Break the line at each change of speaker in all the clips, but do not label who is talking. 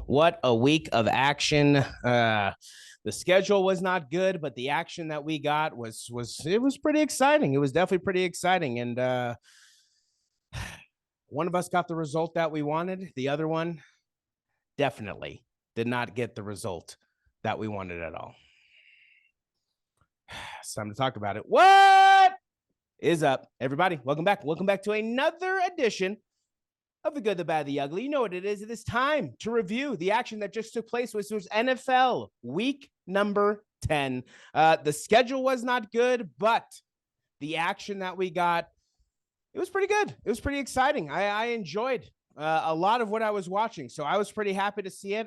What a week of action. The schedule was not good, but the action that we got was pretty exciting. It was definitely pretty exciting. And one of us got the result that we wanted. The other one definitely did not get the result that we wanted at all. It's time to talk about it. What is up, everybody? Welcome back. Welcome back to another edition of The Good, the Bad, the Ugly. You know what it is. It is time to review the action that just took place, which was NFL week number 10. The schedule was not good, but the action that we got, it was pretty good. It was pretty exciting. I enjoyed a lot of what I was watching, so I was pretty happy to see it.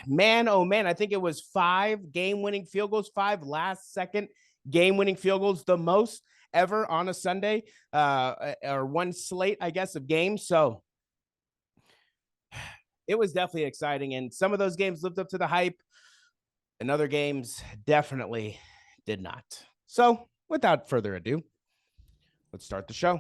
Man, oh man, I think it was 5 game-winning field goals, 5 last-second game-winning field goals, the most ever on a Sunday, or one slate, I guess, of games. So it was definitely exciting, and some of those games lived up to the hype, and other games definitely did not. So without further ado, let's start the show.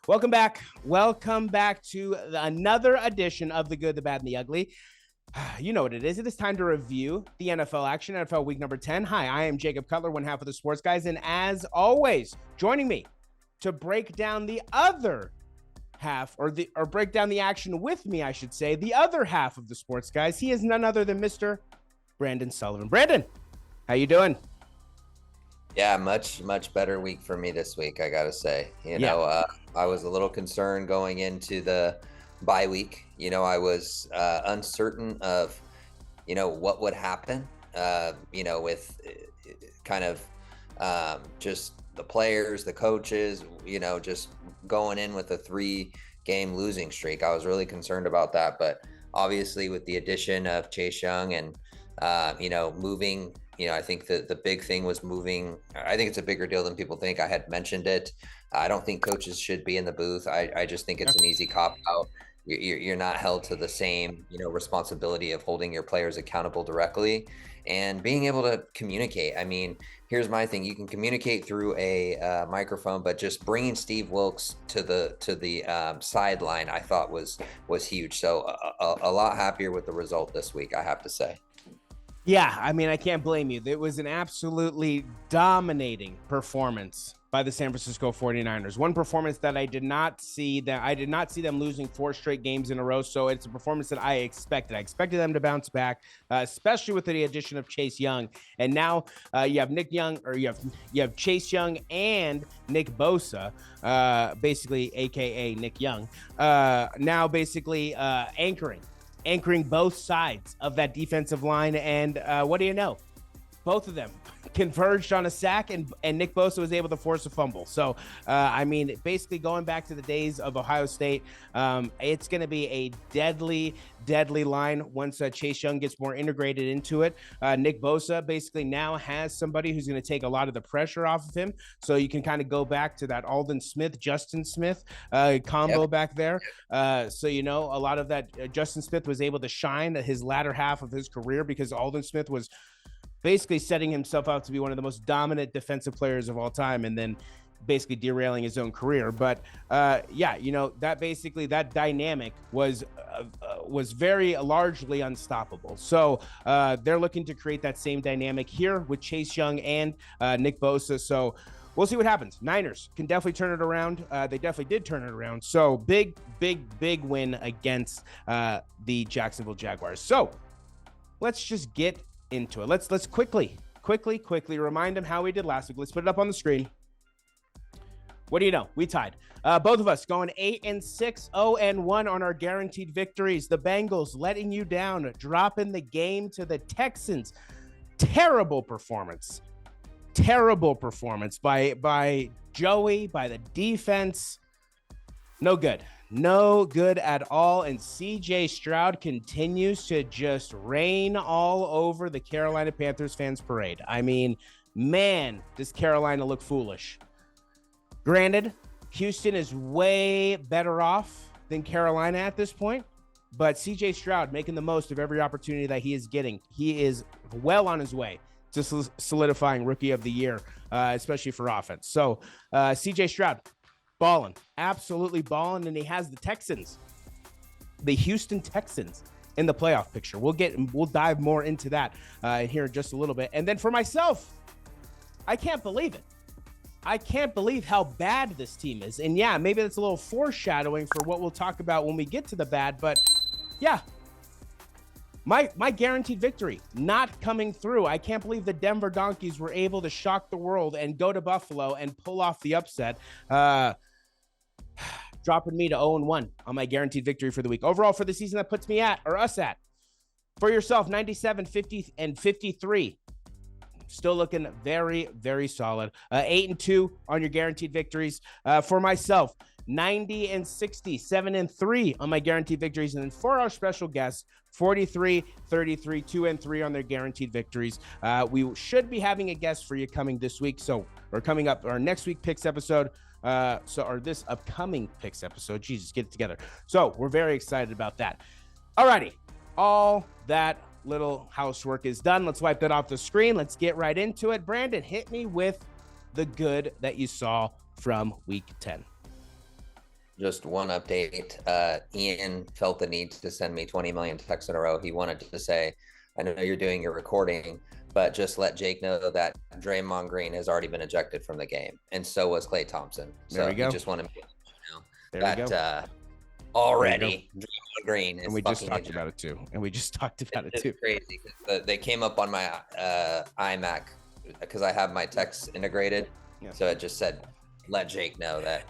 Welcome back. Welcome back to another edition of The Good, the Bad, and the Ugly. You know what it is. It is time to review the NFL action, NFL week number 10. Hi, I am Jacob Cutler, one half of the Sports Guys. And as always, joining me to break down the other half, or break down the action with me, I should say, the other half of the Sports Guys. He is none other than Mr. Brandon Sullivan. Brandon, how you doing?
Yeah, much better week for me this week, I gotta say. I was a little concerned going into the bye week. I was uncertain of, what would happen, with kind of just the players, the coaches, just going in with a 3-game losing streak. I was really concerned about that. But obviously with the addition of Chase Young and, moving, I think that the big thing was moving. I think it's a bigger deal than people think. I had mentioned it. I don't think coaches should be in the booth. I just think it's an easy cop out. You're not held to the same, responsibility of holding your players accountable directly and being able to communicate. I mean, here's my thing. You can communicate through a microphone, but just bringing Steve Wilks to the sideline, I thought was huge. So a lot happier with the result this week, I have to say.
Yeah, I mean, I can't blame you. It was an absolutely dominating performance by the San Francisco 49ers. One performance that I did not see them losing 4 straight games in a row. So it's a performance that I expected. I expected them to bounce back, especially with the addition of Chase Young. And now you have you have Chase Young and Nick Bosa, basically AKA Nick Young, now basically anchoring both sides of that defensive line. And what do you know? Both of them converged on a sack, and Nick Bosa was able to force a fumble. So, basically going back to the days of Ohio State, it's going to be a deadly line once Chase Young gets more integrated into it. Nick Bosa basically now has somebody who's going to take a lot of the pressure off of him. So you can kind of go back to that Aldon Smith, Justin Smith combo back there. So, a lot of that Justin Smith was able to shine his latter half of his career because Aldon Smith was basically setting himself out to be one of the most dominant defensive players of all time, and then basically derailing his own career. But that dynamic was very largely unstoppable. So they're looking to create that same dynamic here with Chase Young and Nick Bosa. So we'll see what happens. Niners can definitely turn it around. They definitely did turn it around. So big win against the Jacksonville Jaguars. So let's just get into it. Let's quickly remind them how we did last week. Let's put it up on the screen. What do you know? We tied. Both of us going 8-6, 0-1 on our guaranteed victories. The Bengals letting you down, dropping the game to the Texans. Terrible performance by Joey, by the defense. No good. No good at all. And CJ Stroud continues to just rain all over the Carolina Panthers fans parade. I mean, man, does Carolina look foolish. Granted, Houston is way better off than Carolina at this point, but CJ Stroud making the most of every opportunity that he is getting. He is well on his way to solidifying Rookie of the Year, especially for offense. So CJ Stroud, balling, absolutely balling, and he has the Texans, the Houston Texans, in the playoff picture. We'll dive more into that here in just a little bit. And then for myself, I can't believe it. I can't believe how bad this team is. And yeah, maybe that's a little foreshadowing for what we'll talk about when we get to the bad, but yeah, my guaranteed victory not coming through. I can't believe the Denver Donkeys were able to shock the world and go to Buffalo and pull off the upset, dropping me to 0-1 on my guaranteed victory for the week. Overall for the season, that puts me at, or us at, for yourself, 97, 50, and 53. Still looking very, very solid. 8-2 on your guaranteed victories. For myself, 90 and 60, 7-3 on my guaranteed victories. And then for our special guests, 43, 33, 2-3 on their guaranteed victories. We should be having a guest for you coming this week. So we're coming up our next week picks episode. Or this upcoming picks episode. Jesus, get it together. So we're very excited about that. Alrighty, all that little housework is done. Let's wipe that off the screen. Let's get right into it. Brandon, hit me with the good that you saw from week 10.
Just one update. Ian felt the need to send me 20 million texts in a row. He wanted to say, I know you're doing your recording, but just let Jake know that Draymond Green has already been ejected from the game. And so was Klay Thompson. So
there we go.
Just want to know that already Draymond Green is,
and we just talked about it too.
It's crazy. They came up on my iMac because I have my text integrated. Yeah. So it just said, let Jake know that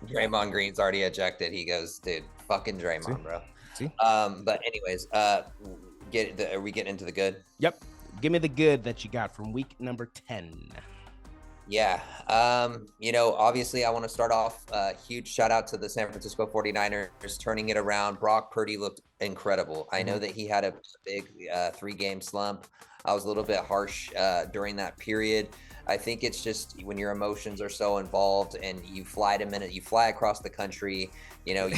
Draymond Green's already ejected. He goes, dude, fucking Draymond, bro.
See?
But anyways, are we getting into the good?
Yep. Give me the good that you got from week number 10.
Yeah. Obviously I want to start off huge shout out to the San Francisco 49ers turning it around. Brock Purdy looked incredible. I know that he had a big 3-game slump. I was a little bit harsh during that period. I think it's just when your emotions are so involved and you fly across the country, you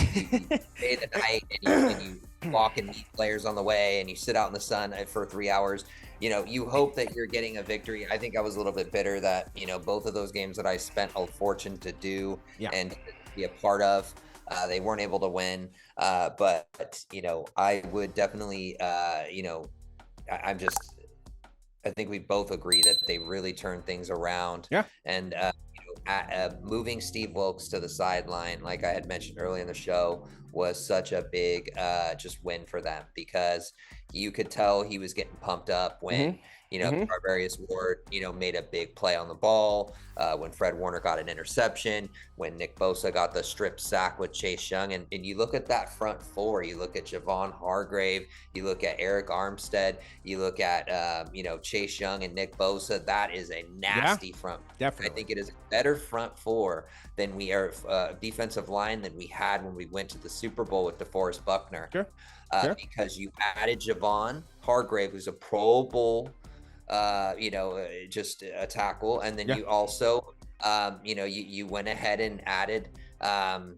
stay the night and you walk and meet players on the way and you sit out in the sun for 3 hours. You hope that you're getting a victory. I think I was a little bit bitter that, both of those games that I spent a fortune to do and be a part of, they weren't able to win. But I would definitely, I think we both agree that they really turned things around.
Yeah.
And, moving Steve Wilkes to the sideline, like I had mentioned earlier in the show, was such a big just win for them because you could tell he was getting pumped up when Tarvarius Ward made a big play on the ball, when Fred Warner got an interception, when Nick Bosa got the strip sack with Chase Young, and you look at that front four, you look at Javon Hargrave, you look at Eric Armstead, you look at Chase Young and Nick Bosa. That is a nasty front.
Definitely.
I think it is a better front four than we are defensive line than we had when we went to the Super Bowl with DeForest Buckner.
Sure.
Because you added Javon Hargrave, who's a Pro Bowl, just a tackle, and then you also, you went ahead and added, one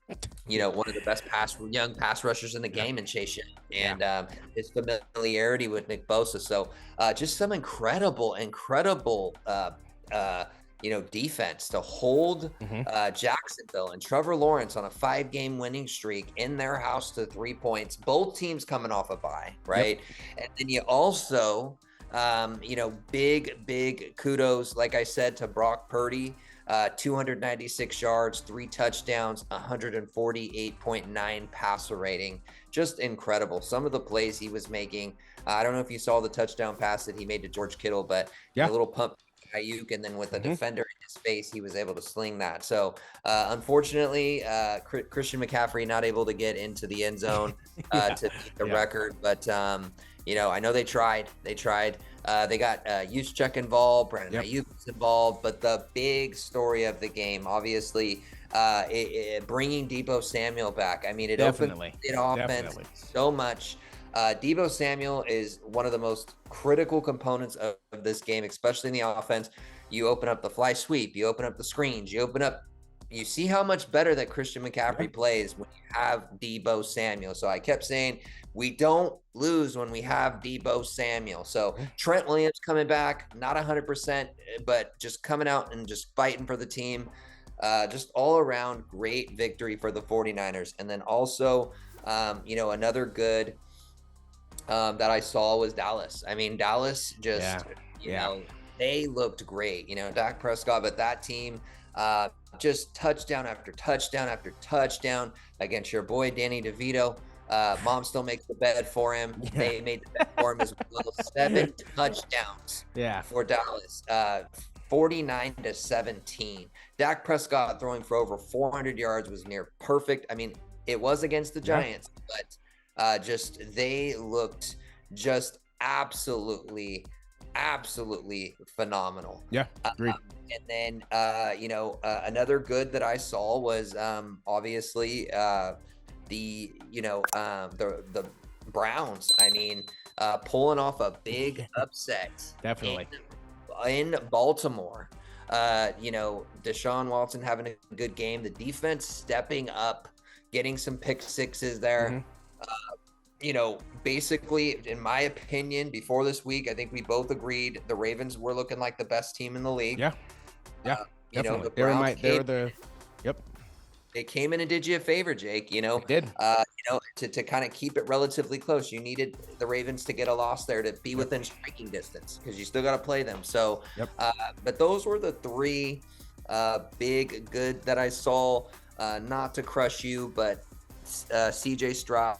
of the best young pass rushers in the game in Chase Young, and his familiarity with Nick Bosa. So just some incredible defense to hold Jacksonville and Trevor Lawrence on a 5-game winning streak in their house to 3 points, both teams coming off a bye, right? And then you also, big kudos, like I said, to Brock Purdy, 296 yards, 3 touchdowns, 148.9 passer rating. Just incredible. Some of the plays he was making, I don't know if you saw the touchdown pass that he made to George Kittle, but a little pump Ayuk, and then with a defender in his face, he was able to sling that. So unfortunately, Christian McCaffrey not able to get into the end zone to beat the record, but I know they tried. They got Juszczyk involved, Brandon Ayuk was involved, but the big story of the game, obviously, bringing Deebo Samuel back. I mean, it
Definitely.
opens the offense so much. Deebo Samuel is one of the most critical components of this game, especially in the offense. You open up the fly sweep, you open up the screens, you see how much better that Christian McCaffrey plays when you have Deebo Samuel. So I kept saying, we don't lose when we have Deebo Samuel. So Trent Williams coming back, not 100%, but just coming out and just fighting for the team. Just all around great victory for the 49ers. And then also, another good that I saw was Dallas. I mean, Dallas just, they looked great. Dak Prescott, but that team just touchdown after touchdown after touchdown against your boy Danny DeVito. Mom still makes the bed for him. They made the bed for him as well. 7 touchdowns for Dallas. 49-17. Dak Prescott throwing for over 400 yards was near perfect. I mean, it was against the Giants, but they looked just absolutely phenomenal.
Yeah, agreed.
And then, another good that I saw was obviously the Browns. I mean, pulling off a big upset.
Definitely.
In Baltimore. Deshaun Watson having a good game. The defense stepping up, getting some pick sixes there. Basically, in my opinion, before this week, I think we both agreed the Ravens were looking like the best team in the league.
Yeah.
The Browns they came in and did you a favor, Jake.
They did.
To kind of keep it relatively close. You needed the Ravens to get a loss there to be within striking distance because you still got to play them. So, but those were the 3 big good that I saw. Not to crush you, but CJ Stroud,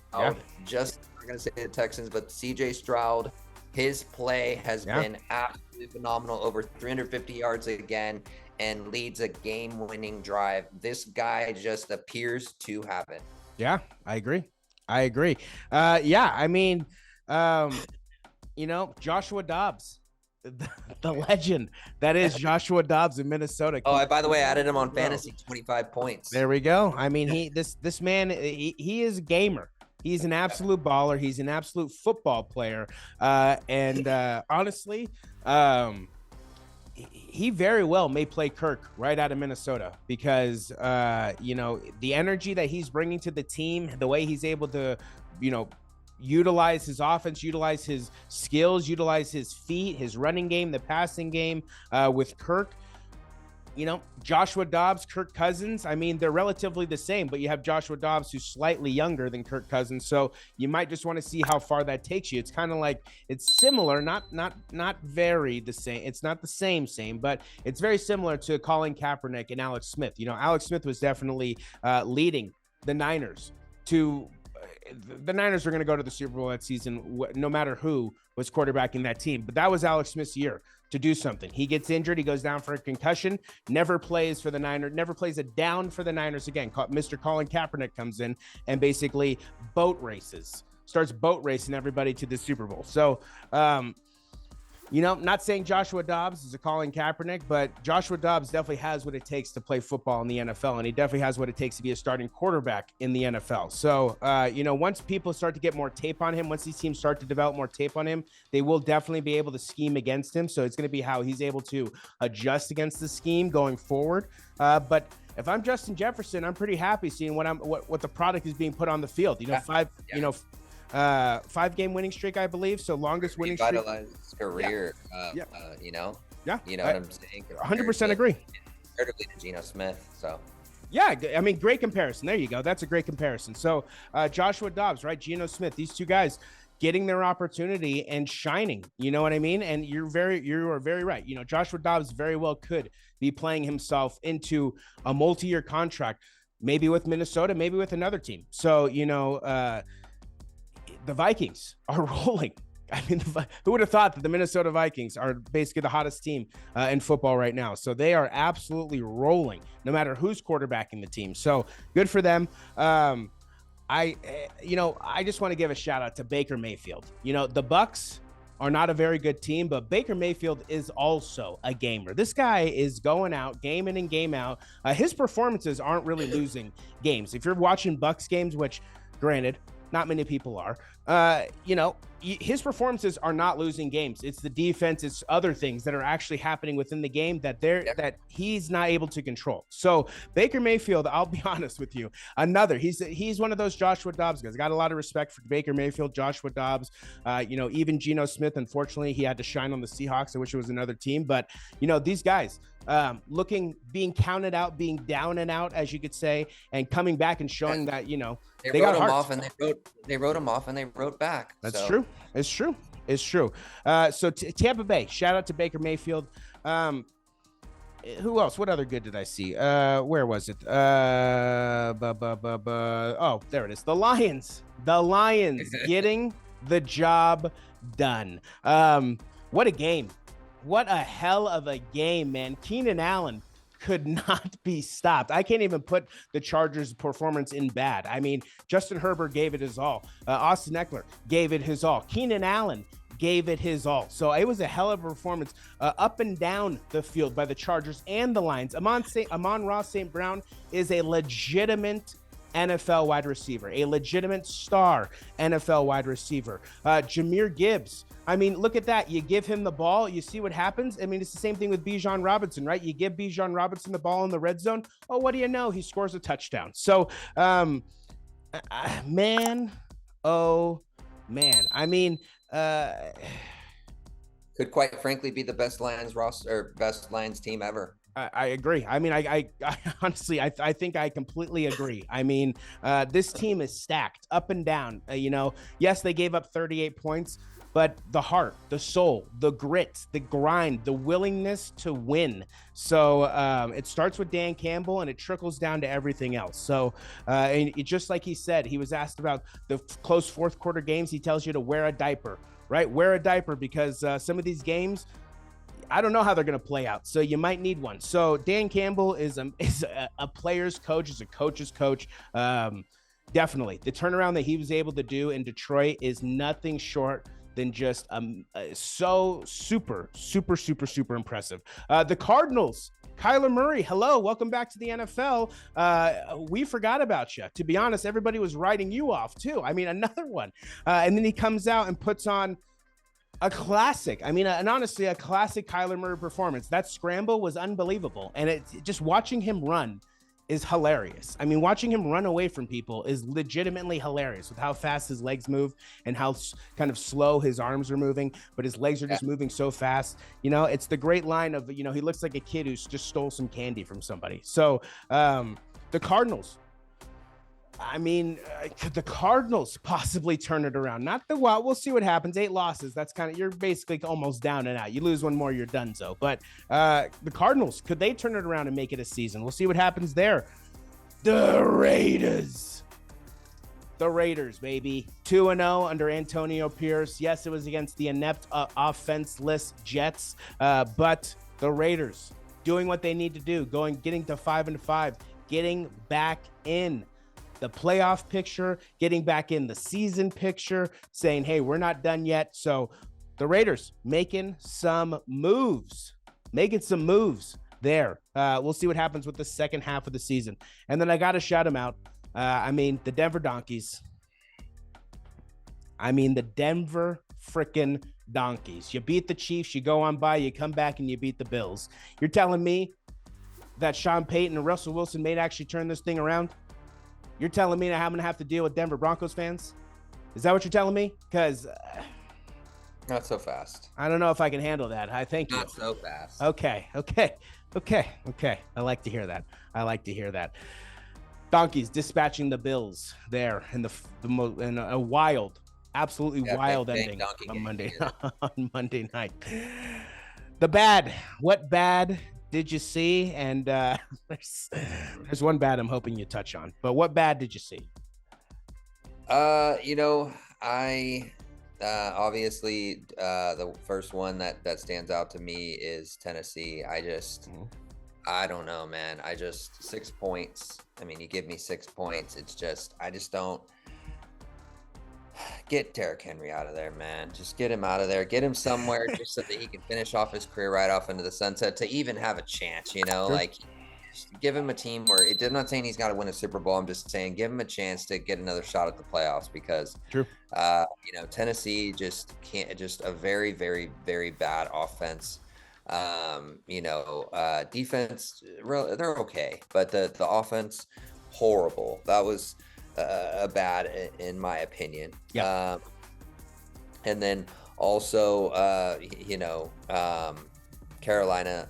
just I'm going to say the Texans, but CJ Stroud, his play has been absolutely phenomenal. Over 350 yards again and leads a game-winning drive. This guy just appears to have it.
Yeah, I agree. I mean, Joshua Dobbs, the legend that is Joshua Dobbs in Minnesota.
Oh, by the way, I added him on fantasy, 25 points.
There we go. I mean, this man, he is a gamer. He's an absolute baller. He's an absolute football player. And honestly, he very well may play Kirk right out of Minnesota because, the energy that he's bringing to the team, the way he's able to, utilize his offense, utilize his skills, utilize his feet, his running game, the passing game with Kirk. Joshua Dobbs, Kirk Cousins, I mean, they're relatively the same, but you have Joshua Dobbs who's slightly younger than Kirk Cousins. So you might just want to see how far that takes you. It's kind of like it's similar, not very the same. It's not the same, but it's very similar to Colin Kaepernick and Alex Smith. Alex Smith was definitely leading the Niners to the Niners are going to go to the Super Bowl that season, no matter who was quarterbacking that team. But that was Alex Smith's year to do something. He gets injured. He goes down for a concussion, never plays for the Niners, never plays a down for the Niners again. Mr. Colin Kaepernick comes in and basically starts boat racing everybody to the Super Bowl. So, not saying Joshua Dobbs is a Colin Kaepernick, but Joshua Dobbs definitely has what it takes to play football in the NFL, and he definitely has what it takes to be a starting quarterback in the NFL. So, once people start to get more tape on him, once these teams start to develop more tape on him, they will definitely be able to scheme against him. So it's going to be how he's able to adjust against the scheme going forward. But if I'm Justin Jefferson, I'm pretty happy seeing what the product is being put on the field. 5-game winning streak, I believe. So longest winning streak.
Revitalized his career. You know what I'm saying?
100% agree.
Comparatively to Geno Smith. So.
Yeah, I mean, great comparison. There you go. That's a great comparison. So Joshua Dobbs, right? Geno Smith, these two guys getting their opportunity and shining. You know what I mean? And you are very right. Joshua Dobbs very well could be playing himself into a multi-year contract, maybe with Minnesota, maybe with another team. So, the Vikings are rolling. I mean, who would have thought that the Minnesota Vikings are basically the hottest team in football right now? So they are absolutely rolling, no matter who's quarterbacking the team. So good for them. I just want to give a shout out to Baker Mayfield. The Bucs, are not a very good team, but Baker Mayfield is also a gamer. This guy is going out, game in and game out. His performances aren't really losing games. If you're watching Bucs games, which granted, not many people are, his performances are not losing games. It's the defense, it's other things that are actually happening within the game that that he's not able to control. So Baker Mayfield, I'll be honest with you, he's one of those Joshua Dobbs guys. I got a lot of respect for Baker Mayfield, Joshua Dobbs, even Geno Smith. Unfortunately, he had to shine on the Seahawks. I wish it was another team, but these guys being counted out, being down and out, as you could say, and coming back and showing that
they wrote them off, and they wrote them off, and they wrote back.
That's true. It's true. So Tampa Bay, shout out to Baker Mayfield. Who else? What other good did I see? Where was it? Oh, there it is. The Lions getting the job done. What a game. What a hell of a game, man. Keenan Allen could not be stopped. I can't even put the Chargers' performance in bad. I mean, Justin Herbert gave it his all. Austin Eckler gave it his all. Keenan Allen gave it his all. So it was a hell of a performance up and down the field by the Chargers and the Lions. Amon-Ra St. Brown is a legitimate NFL wide receiver, a legitimate star NFL wide receiver. Jahmyr Gibbs, I mean, look at that. You give him the ball, you see what happens. I mean, it's the same thing with Bijan Robinson, right? You give Bijan Robinson the ball in the red zone. Oh, what do you know? He scores a touchdown. So, man. I mean,
could quite frankly be the best Lions roster or best Lions team ever.
I agree. I mean, I honestly, I think I completely agree. I mean, this team is stacked up and down. Yes, they gave up 38 points, but the heart, the soul, the grit, the grind, the willingness to win. So it starts with Dan Campbell and it trickles down to everything else. So and just like he said, he was asked about the close fourth quarter games. He tells you to wear a diaper, right? Wear a diaper because some of these games, I don't know how they're going to play out. So you might need one. So Dan Campbell is a player's coach, is a coach's coach. Definitely. The turnaround that he was able to do in Detroit is nothing short than just so super impressive. The Cardinals, Kyler Murray, hello, welcome back to the NFL. We forgot about you. To be honest, everybody was writing you off too. I mean, another one. And then he comes out and puts on a classic. I mean, and honestly, a classic Kyler Murray performance. That scramble was unbelievable. And just watching him run is hilarious. I mean, watching him run away from people is legitimately hilarious with how fast his legs move and how kind of slow his arms are moving, but his legs are just moving so fast. It's the great line of, he looks like a kid who's just stole some candy from somebody. So the Cardinals, I mean, could the Cardinals possibly turn it around? We'll see what happens. 8 losses. That's you're basically almost down and out. You lose one more, you're donezo. But the Cardinals, could they turn it around and make it a season? We'll see what happens there. The Raiders, baby. 2-0 under Antonio Pierce. Yes, it was against the inept offenseless Jets. But the Raiders doing what they need to do, getting to 5-5, getting back in the playoff picture, getting back in the season picture, saying, hey, we're not done yet. So the Raiders making some moves there. We'll see what happens with the second half of the season. And then I got to shout them out. The Denver Donkeys. The Denver freaking Donkeys. You beat the Chiefs, you go on by, you come back and you beat the Bills. You're telling me that Sean Payton and Russell Wilson may actually turn this thing around? You're telling me that I'm going to have to deal with Denver Broncos fans? Is that what you're telling me? Because
not so fast.
I don't know if I can handle that. I thank you.
Not so fast.
Okay. I like to hear that. Donkeys dispatching the Bills there in in a wild, absolutely wild ending on Monday night. The bad. What bad did you see? And there's one bad I'm hoping you touch on, but what bad did you see?
I obviously the first one that stands out to me is Tennessee. I don't know, man. 6 points. I mean, you give me 6 points. It's just, I just don't. Get Derrick Henry out of there, man. Just get him out of there. Get him somewhere just so that he can finish off his career right off into the sunset to even have a chance,
Sure.
like just give him a team where I'm not saying he's got to win a Super Bowl. I'm just saying give him a chance to get another shot at the playoffs because,
True.
Tennessee just can't, just a very, very, very bad offense. Defense, they're okay, but the offense, horrible. That was bad in my opinion.
Yeah.
And then also, Carolina.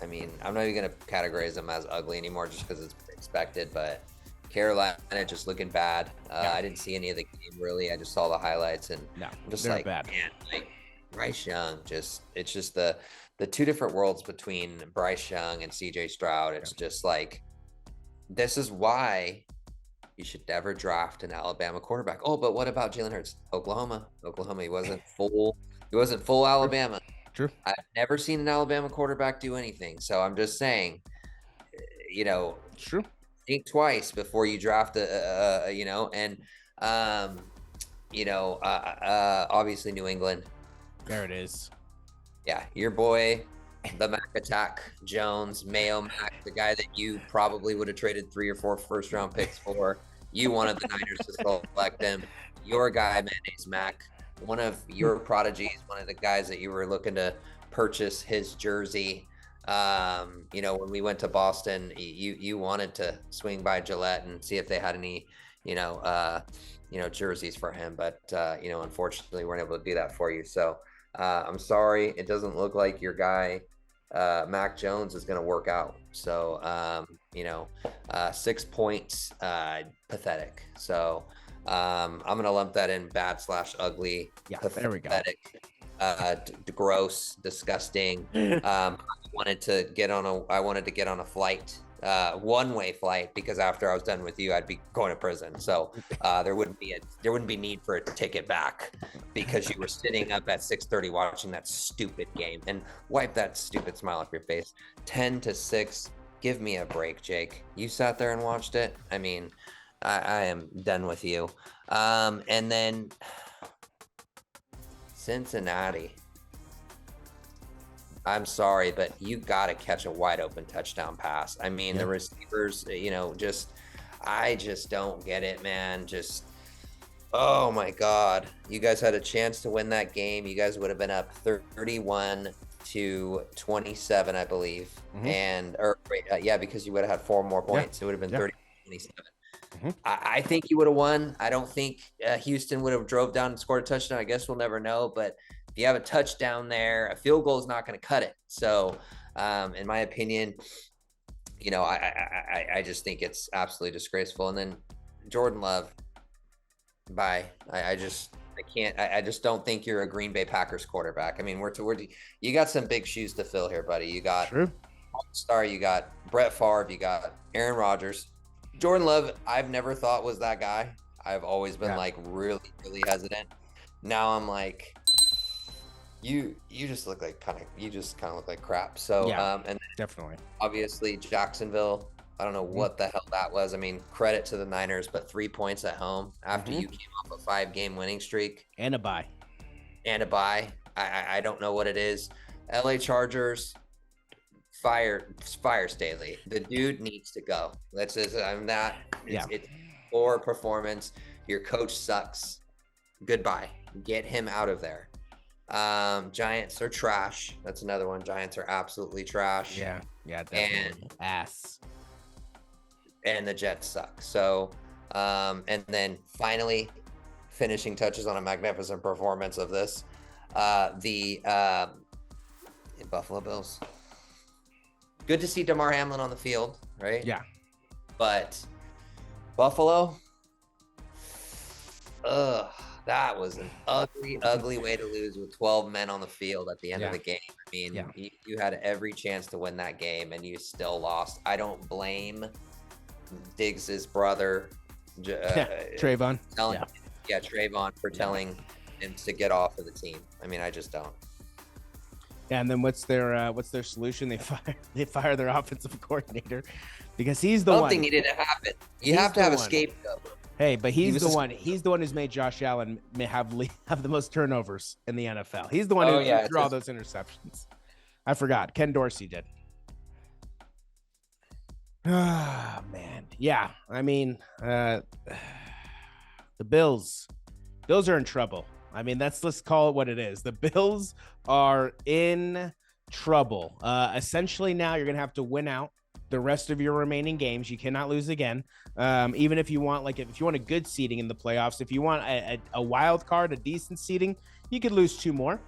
I mean, I'm not even going to categorize them as ugly anymore just because it's expected, but Carolina just looking bad. I didn't see any of the game really. I just saw the highlights and I'm just like,
bad.
Man, like Bryce Young, it's just the two different worlds between Bryce Young and CJ Stroud. It's just like, this is why you should never draft an Alabama quarterback. Oh, but what about Jalen Hurts? Oklahoma, he wasn't full. He wasn't full Alabama.
True.
I've never seen an Alabama quarterback do anything. So I'm just saying,
True.
Think twice before you draft obviously New England.
There it is.
Yeah, your boy, the Mac Attack, Jones, Mayo Mac, the guy that you probably would have traded 3 or 4 first-round picks for. You wanted the Niners to select him. Your guy, Mayonnaise Mac, one of your prodigies, one of the guys that you were looking to purchase his jersey. When we went to Boston, you wanted to swing by Gillette and see if they had any, jerseys for him. But, unfortunately, we weren't able to do that for you. So I'm sorry. It doesn't look like your guy, Mac Jones, is going to work out. So, 6 points, pathetic. So I'm going to lump that in bad/ugly.
Yeah,
pathetic,
there we go.
Gross, disgusting. I wanted to get on a flight, one-way flight, because after I was done with you, I'd be going to prison. So there wouldn't be need for a ticket back because you were sitting up at 6:30 watching that stupid game. And wipe that stupid smile off your face. 10-6. Give me a break, Jake. You sat there and watched it. I mean, I am done with you. And then Cincinnati. I'm sorry, but you got to catch a wide open touchdown pass. I mean, the receivers, I just don't get it, man. Oh my God. You guys had a chance to win that game. You guys would have been up 31-27, I believe.
Mm-hmm.
Because you would have had 4 more points. It would have been 30-27.
Mm-hmm.
I think you would have won. I don't think Houston would have drove down and scored a touchdown. I guess we'll never know, but if you have a touchdown there, a field goal is not going to cut it. So, in my opinion, I just think it's absolutely disgraceful. And then Jordan Love, bye. I just don't think you're a Green Bay Packers quarterback. I mean, you got some big shoes to fill here, buddy. You got All-Star, you got Brett Favre, you got Aaron Rodgers. Jordan Love, I've never thought was that guy. I've always been really, really hesitant. Now I'm like, you just look like kind of look like crap. So and
definitely,
obviously Jacksonville. I don't know what the hell that was. I mean, credit to the Niners, but 3 points at home after you came off a 5-game winning streak
and a bye.
I don't know what it is. LA Chargers. Fire Staley. The dude needs to go. It's poor performance. Your coach sucks. Goodbye. Get him out of there. Giants are trash. That's another one. Giants are absolutely trash.
Yeah, definitely. Ass.
And the Jets suck. So, and then finally, finishing touches on a magnificent performance of this, the Buffalo Bills. Good to see DeMar Hamlin on the field, right?
Yeah.
But Buffalo, that was an ugly way to lose with 12 men on the field at the end of the game. I mean, you had every chance to win that game, and you still lost. I don't blame Diggs' brother,
Trayvon.
Trayvon, for telling him to get off of the team. I mean, I just don't.
Yeah, and then what's their solution? They fire their offensive coordinator because he's the one.
Something needed to happen. You have to have a scapegoat.
Hey, but he's the one. He's the one who's made Josh Allen have the most turnovers in the NFL. He's the one who threw all those interceptions. I forgot. Ken Dorsey did. Ah, man. Yeah. I mean, the Bills are in trouble. I mean, let's call it what it is. The Bills are in trouble. Essentially, now you're gonna have to win out the rest of your remaining games. You cannot lose again. Even if you want, if you want a good seeding in the playoffs, if you want a wild card, a decent seeding, you could lose 2 more.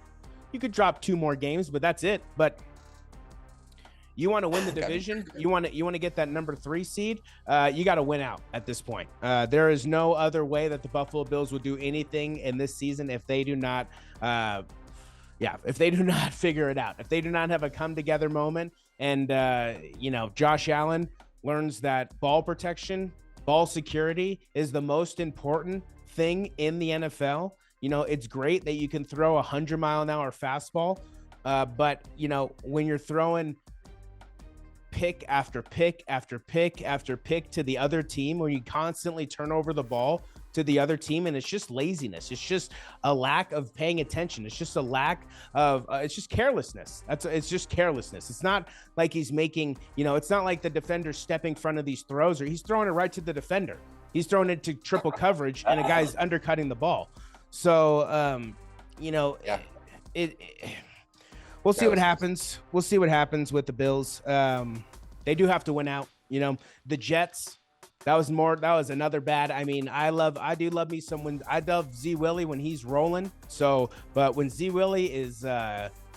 You could drop 2 more games, but that's it. But you want to win the division, you want to get that number 3 seed, you got to win out at this point. There is no other way that the Buffalo Bills will do anything in this season if they do not if they do not figure it out, if they do not have a come together moment. And, Josh Allen learns that ball protection, ball security is the most important thing in the NFL. It's great that you can throw a 100-mile-an-hour fastball, but, when you're throwing pick after pick after pick after pick to the other team, when you constantly turn over the ball to the other team, and it's just laziness. It's just a lack of paying attention. It's just a lack of it's just carelessness. It's just carelessness. It's not like he's making, it's not like the defender stepping in front of these throws, or he's throwing it right to the defender. He's throwing it to triple coverage and a guy's undercutting the ball. So we'll see what happens. We'll see what happens with the Bills. They do have to win out. The Jets, that was another bad. I mean, I do love me someone. I love Z Willie when he's rolling. But when Z Willie is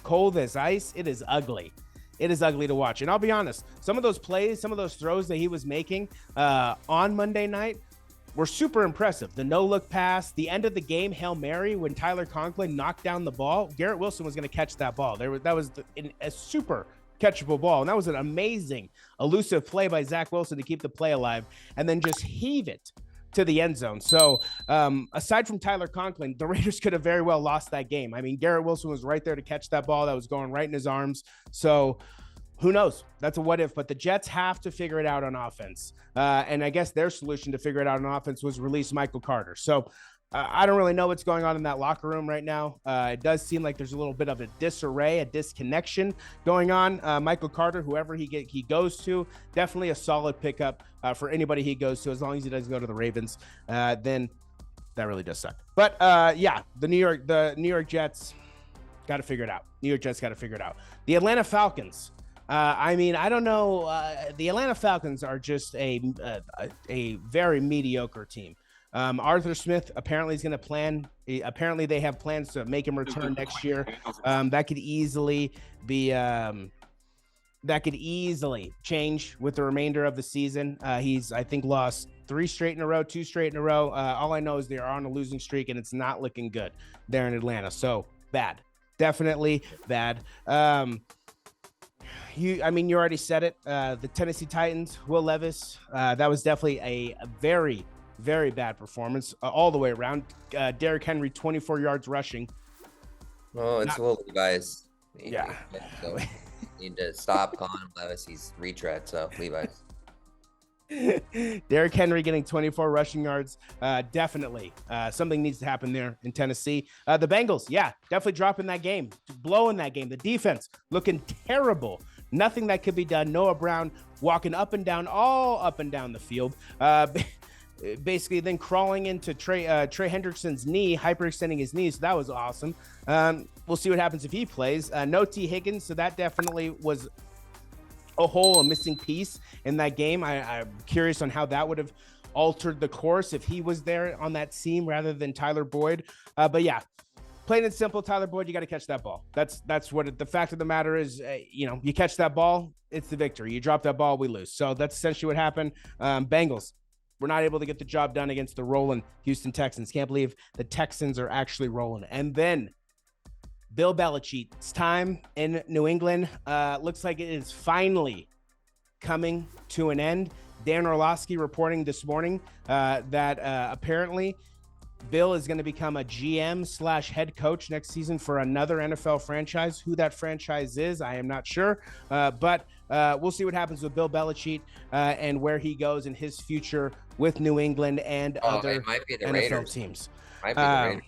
cold as ice, it is ugly. It is ugly to watch. And I'll be honest, some of those plays, some of those throws that he was making on Monday night were super impressive. The no-look pass, the end of the game, Hail Mary, when Tyler Conklin knocked down the ball, Garrett Wilson was going to catch that ball. That was a super catchable ball. And that was an amazing, elusive play by Zach Wilson to keep the play alive and then just heave it to the end zone. So aside from Tyler Conklin, the Raiders could have very well lost that game. I mean, Garrett Wilson was right there to catch that ball that was going right in his arms. So who knows? That's a what if, but the Jets have to figure it out on offense. And I guess their solution to figure it out on offense was release Michael Carter. So I don't really know what's going on in that locker room right now. It does seem like there's a little bit of a disarray, a disconnection going on. Michael Carter, whoever he goes to, definitely a solid pickup for anybody he goes to, as long as he doesn't go to the Ravens. Then that really does suck. But the New York Jets got to figure it out. New York Jets got to figure it out. The Atlanta Falcons. I mean, I don't know. The Atlanta Falcons are just a very mediocre team. Arthur Smith apparently is going to plan. Apparently, they have plans to make him return next year. That could easily be. That could easily change with the remainder of the season. He's, I think, lost 2 straight in a row. All I know is they are on a losing streak, and it's not looking good there in Atlanta. So bad, definitely bad. You already said it. The Tennessee Titans, Will Levis. That was definitely a very, very bad performance all the way around. Derrick Henry, 24 yards rushing.
Oh, it's Will Levis.
Yeah.
So need to stop calling him Levis. He's retread, so Levi's.
Derrick Henry getting 24 rushing yards. Definitely. Something needs to happen there in Tennessee. The Bengals, definitely dropping that game, blowing that game. The defense looking terrible. Nothing that could be done. Noah Brown walking all up and down the field. Basically then crawling into Trey Hendrickson's knee, hyperextending his knee. So that was awesome. We'll see what happens if he plays. No T. Higgins. So that definitely was a missing piece in that game. I'm curious on how that would have altered the course if he was there on that seam rather than Tyler Boyd. But yeah, plain and simple, Tyler Boyd, you got to catch that ball. That's what the fact of the matter is. You catch that ball, it's the victory. You drop that ball, we lose. So that's essentially what happened. Bengals were not able to get the job done against the rolling Houston Texans. Can't believe the Texans are actually rolling. And then Bill Belichick's time in New England looks like it is finally coming to an end. Dan Orlovsky reporting this morning that apparently Bill is going to become a GM/head coach next season for another NFL franchise. Who that franchise is, I am not sure. But we'll see what happens with Bill Belichick and where he goes in his future with New England and other NFL
Raiders.
teams.
Might be the Raiders.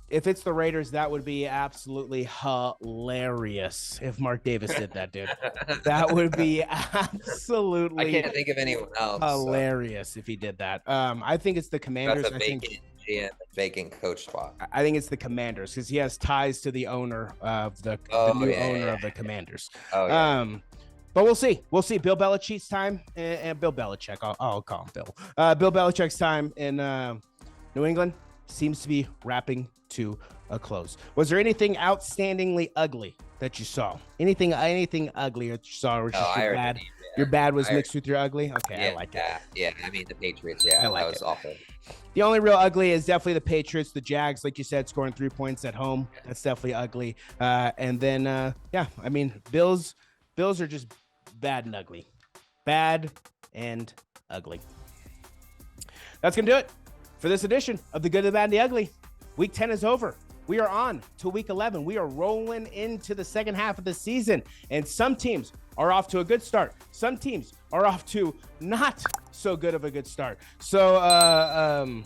If it's the Raiders, that would be absolutely hilarious if Mark Davis did that, dude. That would be absolutely
I can't think of anyone else.
Hilarious if he did that. I think it's the Commanders.
That's a vacant coach spot.
I think it's the Commanders because he has ties to the owner of the new owner of the Commanders. But we'll see. We'll see. Bill Belichick's time and Bill Belichick. I'll call him Bill. Bill Belichick's time in New England seems to be wrapping to a close. Was there anything outstandingly ugly that you saw? Anything ugly that you saw, or just your bad? Your bad was mixed with your ugly. Okay, I like it.
Yeah. I mean the Patriots. Yeah, that was awful.
The only real ugly is definitely the Patriots, the Jags, like you said, scoring 3 points at home. That's definitely ugly. And then I mean Bills are just bad and ugly. Bad and ugly. That's gonna do it for this edition of The Good, the Bad, and the Ugly. Week 10 is over. We are on to week 11. We are rolling into the second half of the season, and some teams are off to a good start. Some teams are off to not so good of a good start. So,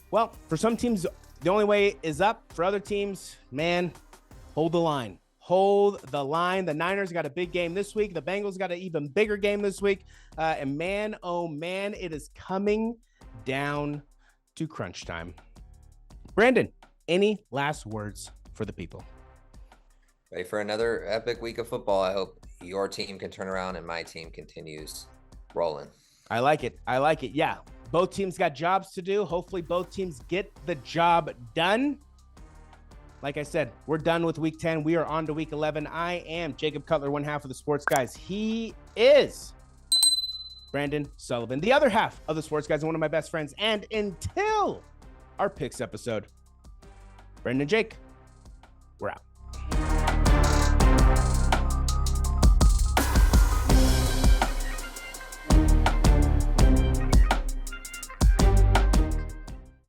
well, for some teams, the only way is up. For other teams, man, hold the line. Hold the line. The Niners got a big game this week. The Bengals got an even bigger game this week. And man, oh man, it is coming down to crunch time. Brandon, any last words for the people?
Ready for another epic week of football. I hope your team can turn around and my team continues rolling.
I like it. Yeah. Both teams got jobs to do. Hopefully both teams get the job done. Like I said, we're done with week 10. We are on to week 11. I am Jacob Cutler, one half of the Sports Guys. He is Brandon Sullivan, the other half of the Sports Guys, and one of my best friends. And until our picks episode, Brandon and Jake, we're out.